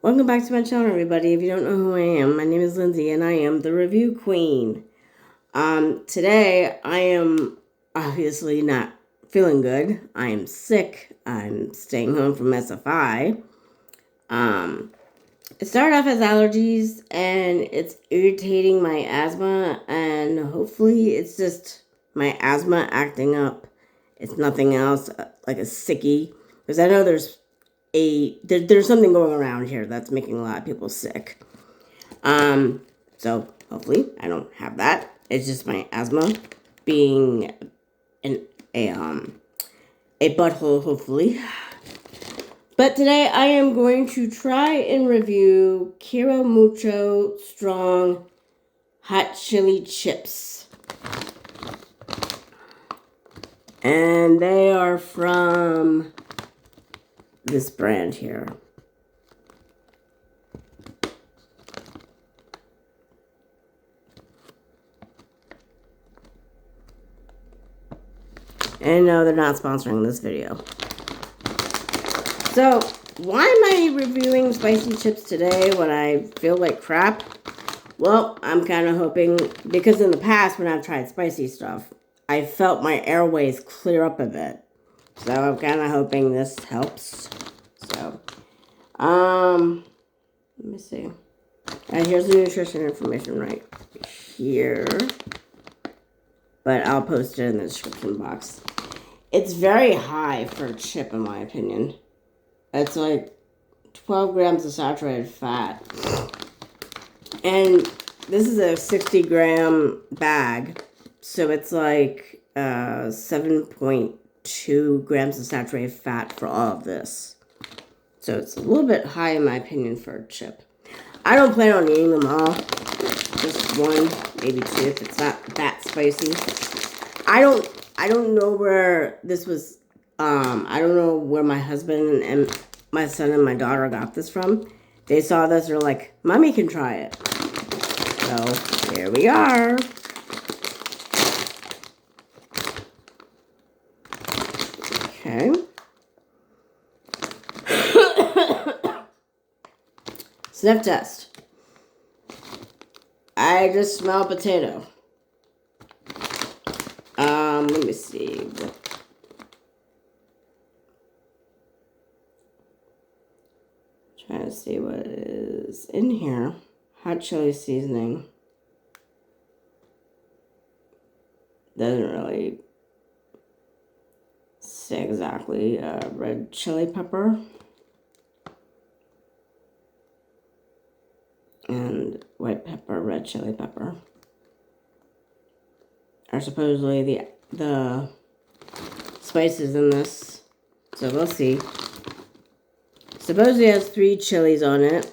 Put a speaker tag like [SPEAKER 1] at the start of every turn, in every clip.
[SPEAKER 1] Welcome back to my channel, everybody. If you don't know who I am, my name is Lindsay, and I am the review queen. Today, I am obviously not feeling good. I am sick. I'm staying home from SFI. It started off as allergies, and it's irritating my asthma, and hopefully it's just my asthma acting up. It's nothing else, like a sickie. Because I know there's something going around here that's making a lot of people sick. So hopefully I don't have that. It's just my asthma being a butthole, hopefully. But today I am going to try and review Mucho Strong Hot Chili Chips. And they are from this brand here. And no, they're not sponsoring this video. So, why am I reviewing spicy chips today when I feel like crap? Well, I'm kind of hoping, because in the past when I've tried spicy stuff, I felt my airways clear up a bit. So I'm kind of hoping this helps. So, let me see. Here's the nutrition information right here. But I'll post it in the description box. It's very high for a chip, in my opinion. It's like 12 grams of saturated fat. And this is a 60-gram bag. So it's like 7.2 grams of saturated fat for all of this. So it's a little bit high, in my opinion, for a chip. I don't plan on eating them all. Just one, maybe two, if it's not that spicy. I don't know where this was, I don't know where my husband and my son and my daughter got this from. They saw this, they're like, Mommy can try it. So, here we are. Okay. Sniff test. I just smell potato. Let me see. Trying to see what is in here. Hot chili seasoning. Doesn't really say exactly. Red chili pepper. And white pepper, red chili pepper are supposedly the spices in this. So we'll see. Supposedly it has 3 chilies on it.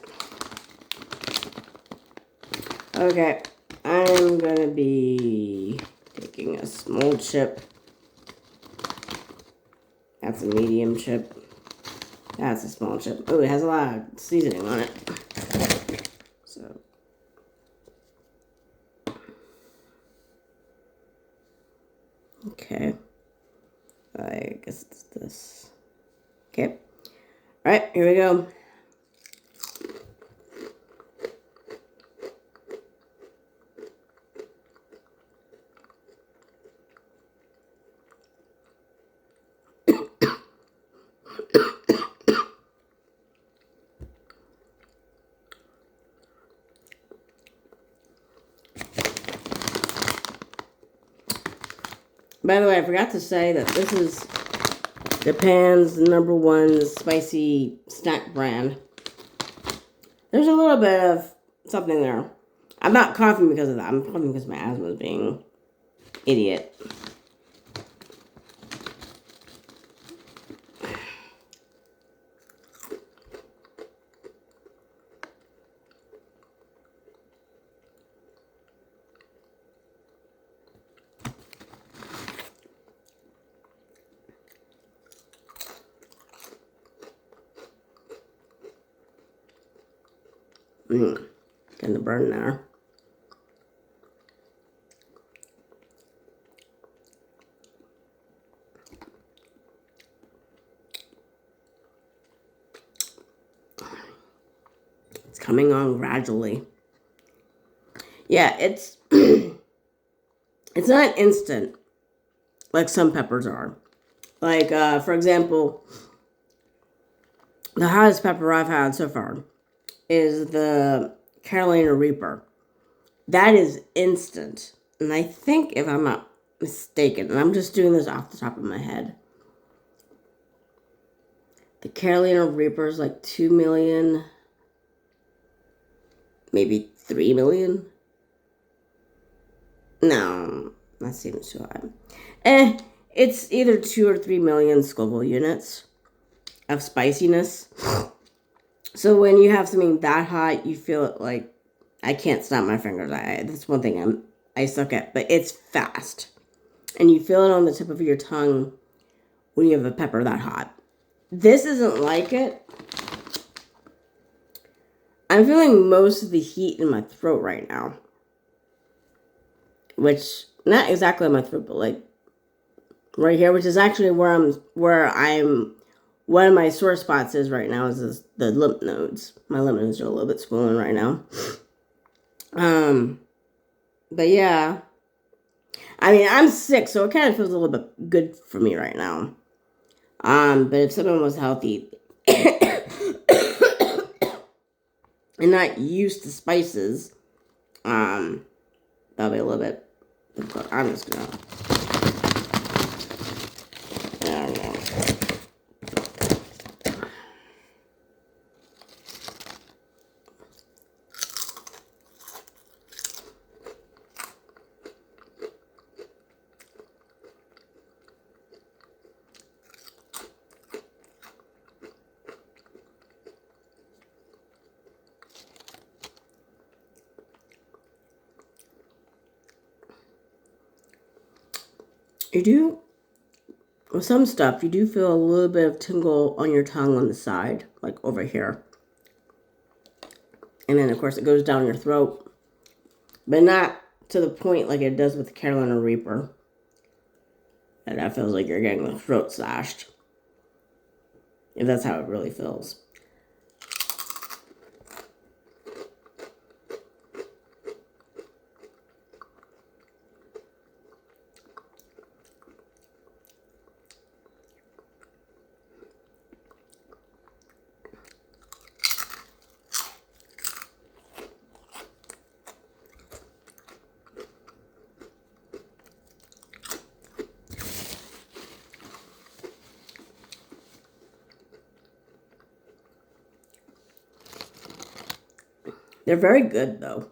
[SPEAKER 1] Okay, I'm gonna be taking a small chip. That's a medium chip. That's a small chip. Oh, it has a lot of seasoning on it. So, okay. I guess it's this. Okay. All right, here we go. By the way, I forgot to say that this is Japan's #1 spicy snack brand. There's a little bit of something there. I'm not coughing because of that. I'm coughing because my asthma is being idiot. Getting the burn there. coming on gradually. Yeah, it's it's not instant like some peppers are. Like, for example, the hottest pepper I've had so far is the Carolina Reaper. That is instant. And I think, if I'm not mistaken, and I'm just doing this off the top of my head, the Carolina Reaper is like 2 million, maybe 3 million. No, that seems too high. It's either 2 or 3 million Scoville units of spiciness. So when you have something that hot, you feel it like, I can't snap my fingers. That's one thing I suck at, but it's fast. And you feel it on the tip of your tongue when you have a pepper that hot. This isn't like it. I'm feeling most of the heat in my throat right now. Which, not exactly in my throat, but like right here, which is actually where I'm one of my sore spots is right now is the lymph nodes. My lymph nodes are a little bit swollen right now. But yeah. I mean, I'm sick, so it kind of feels a little bit good for me right now. But if someone was healthy and not used to spices, that'll be a little bit difficult. I'm just gonna, I don't know. You do, with some stuff, you do feel a little bit of tingle on your tongue on the side, like over here. And then, of course, it goes down your throat. But not to the point like it does with the Carolina Reaper. And that feels like you're getting the throat slashed. If that's how it really feels. They're very good, though.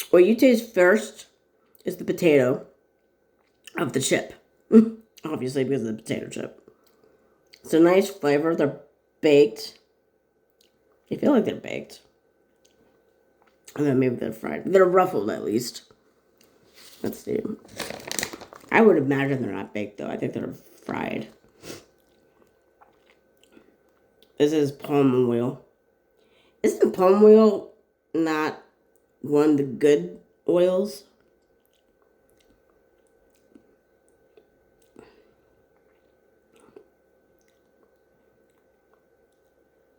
[SPEAKER 1] What you taste first is the potato of the chip. Obviously, because of the potato chip. It's a nice flavor. They're baked. They feel like they're baked. And then maybe they're fried. They're ruffled, at least. Let's see. I would imagine they're not baked, though. I think they're fried. This is palm oil. Isn't palm oil not one of the good oils?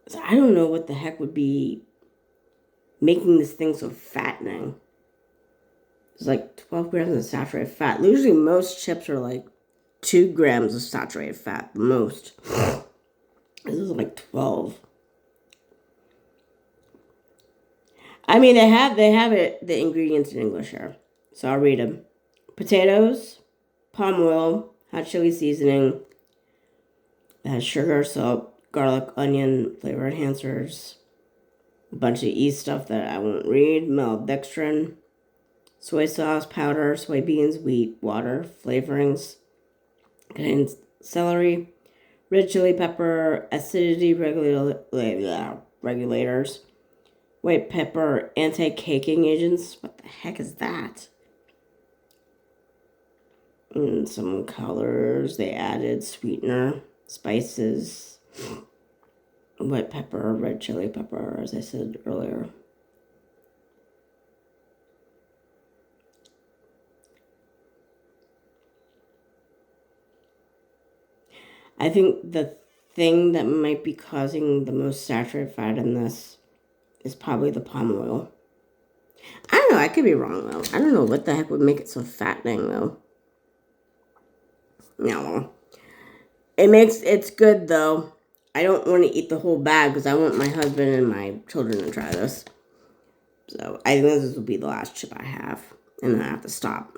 [SPEAKER 1] So I don't know what the heck would be making this thing so fattening. It's like 12 grams of saturated fat. Usually most chips are like 2 grams of saturated fat, the most. This is like 12. I mean, they have the ingredients in English here. So I'll read them. Potatoes, palm oil, hot chili seasoning. It has sugar, salt, garlic, onion, flavor enhancers. A bunch of yeast stuff that I won't read. Maltodextrin, soy sauce, powder, soybeans, wheat, water, flavorings. Contains celery, red chili pepper, acidity regulators. White pepper, anti-caking agents. What the heck is that? And some colors. They added sweetener, spices, white pepper, red chili pepper, as I said earlier. I think the thing that might be causing the most saturated fat in this is probably the palm oil. I don't know. I could be wrong, though. I don't know what the heck would make it so fattening, though. No. It's good, though. I don't want to eat the whole bag because I want my husband and my children to try this. So I think this will be the last chip I have. And then I have to stop.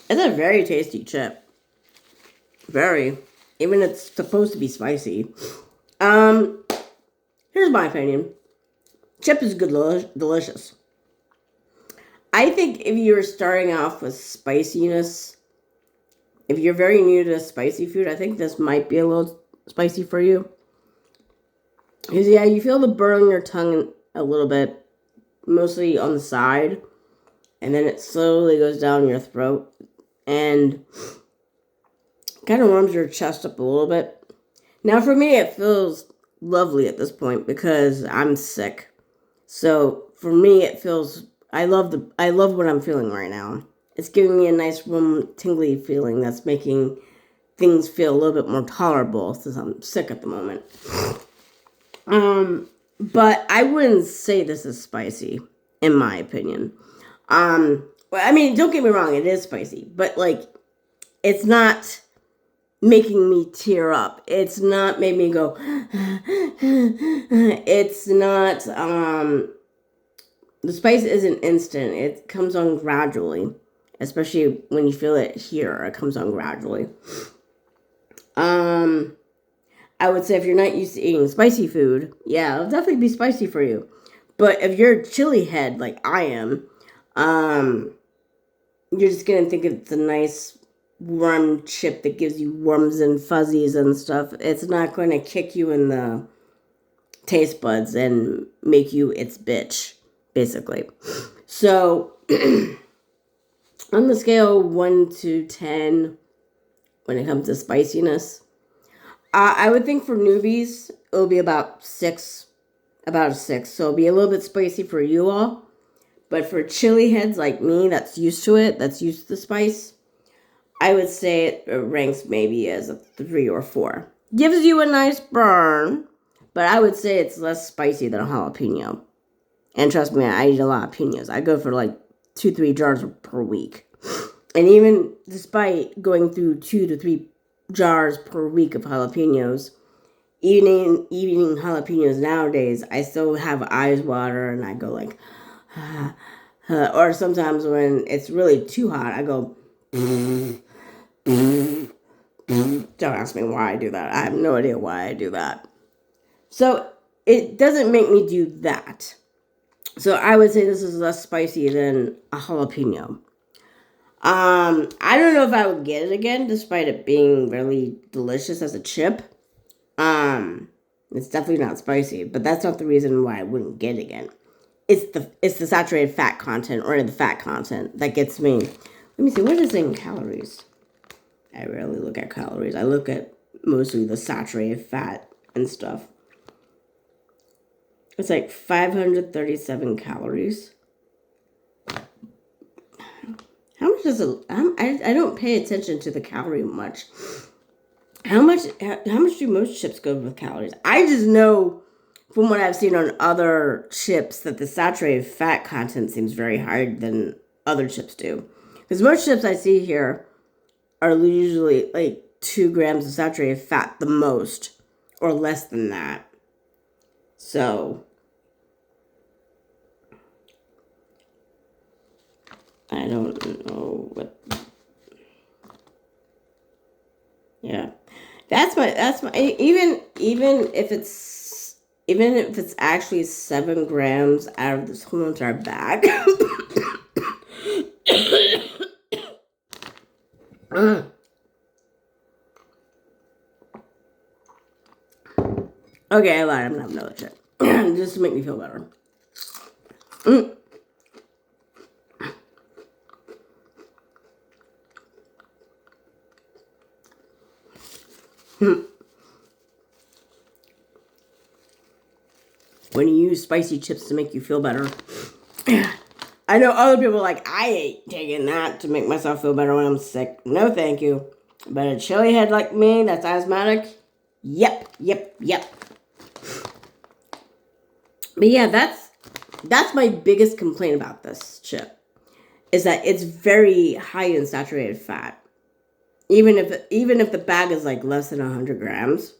[SPEAKER 1] It's a very tasty chip. Very. Even it's supposed to be spicy. Here's my opinion. Chip is good, delicious. I think if you're starting off with spiciness, if you're very new to spicy food, I think this might be a little spicy for you. Because, yeah, you feel the burn on your tongue a little bit, mostly on the side. And then it slowly goes down your throat. And kind of warms your chest up a little bit. Now, for me, it feels lovely at this point because I'm sick. So, for me, it feels... I love what I'm feeling right now. It's giving me a nice, warm, tingly feeling that's making things feel a little bit more tolerable since I'm sick at the moment. But I wouldn't say this is spicy, in my opinion. I mean, don't get me wrong, it is spicy, but, like, it's not making me tear up. It's not making me go, it's not, the spice isn't instant. It comes on gradually, especially when you feel it here, it comes on gradually. I would say if you're not used to eating spicy food, yeah, it'll definitely be spicy for you. But if you're a chili head like I am, you're just going to think it's a nice warm chip that gives you warms and fuzzies and stuff. It's not going to kick you in the taste buds and make you its bitch, basically. So, on the scale 1 to 10, when it comes to spiciness, I would think for newbies, it'll be about 6, about a 6. So it'll be a little bit spicy for you all. But for chili heads like me, that's used to it, that's used to the spice, I would say it ranks maybe as a 3 or 4. Gives you a nice burn, but I would say it's less spicy than a jalapeno. And trust me, I eat a lot of jalapenos. I go for like 2-3 jars per week. And even despite going through 2 to 3 jars per week of jalapenos, eating jalapenos nowadays, I still have eyes water and I go like, or sometimes when it's really too hot, I go, don't ask me why I do that. I have no idea why I do that. So it doesn't make me do that. So I would say this is less spicy than a jalapeno. I don't know if I would get it again, despite it being really delicious as a chip. It's definitely not spicy, but that's not the reason why I wouldn't get it again. It's the saturated fat content or the fat content that gets me. Let me see, what is it in calories? I rarely look at calories. I look at mostly the saturated fat and stuff. It's like 537 calories. How much does it... I don't pay attention to the calorie much. How much do most chips go with calories? I just know from what I've seen on other chips that the saturated fat content seems very higher than other chips do. Because most chips I see here are usually like 2 grams of saturated fat the most, or less than that. So I don't know what. Yeah, that's my even if even if it's actually 7 grams out of this whole entire bag. Okay, I lied. I'm gonna have another chip. Just to make me feel better. When you use spicy chips to make you feel better. I know other people are like, I ain't taking that to make myself feel better when I'm sick. No, thank you. But a chili head like me that's asthmatic, yep. But yeah, that's my biggest complaint about this chip, is that it's very high in saturated fat. Even if the bag is like less than 100 grams,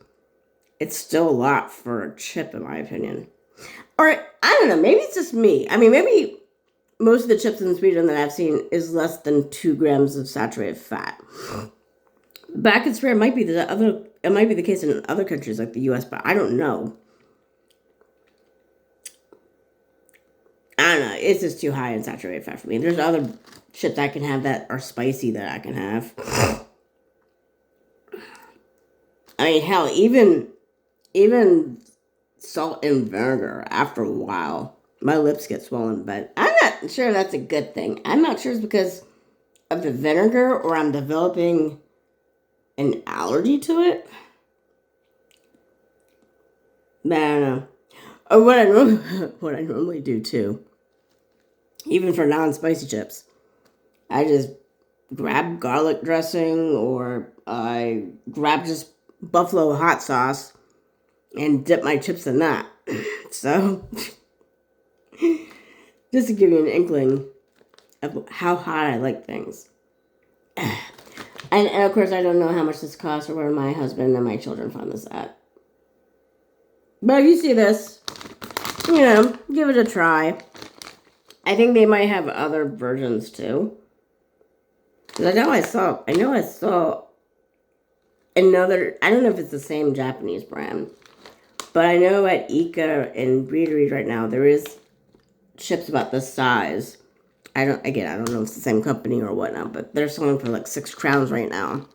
[SPEAKER 1] it's still a lot for a chip, in my opinion. Or I don't know, maybe it's just me. I mean, maybe most of the chips in Sweden that I've seen is less than 2 grams of saturated fat. But I could swear it might be the case in other countries like the US, but I don't know. I don't know. It's just too high in saturated fat for me. There's other chips I can have that are spicy that I can have. I mean, hell, even salt and vinegar, after a while, my lips get swollen. But I'm not sure that's a good thing. I'm not sure it's because of the vinegar or I'm developing an allergy to it. But I don't know. Or what I normally do too, even for non-spicy chips, I just grab garlic dressing or I grab just buffalo hot sauce and dip my chips in that. So, just to give you an inkling of how hot I like things. And of course, I don't know how much this costs or where my husband and my children found this at. But if you see this, give it a try. I think they might have other versions too. Because I know I saw another, I don't know if it's the same Japanese brand, but I know at Ika and Breedery right now, there is chips about this size. I don't know if it's the same company or whatnot, but they're selling for like 6 crowns right now.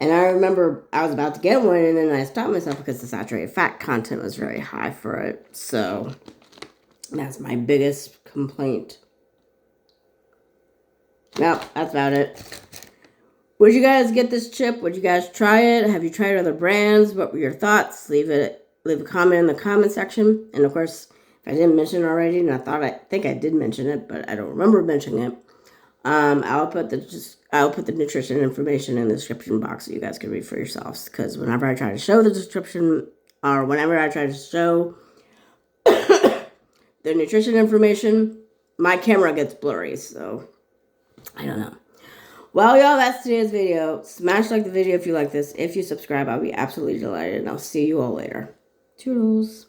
[SPEAKER 1] And I remember I was about to get one, and then I stopped myself because the saturated fat content was very high for it. So that's my biggest complaint. Well, that's about it. Would you guys get this chip? Would you guys try it? Have you tried other brands? What were your thoughts? Leave a comment in the comment section. And of course, if I didn't mention it already, and I think I did mention it, but I don't remember mentioning it. I'll put the nutrition information in the description box so you guys can read for yourselves. Because whenever I try to show the description, or whenever I try to show the nutrition information, my camera gets blurry. So I don't know. Well, y'all, that's today's video. Smash like the video if you like this. If you subscribe, I'll be absolutely delighted. And I'll see you all later. Toodles.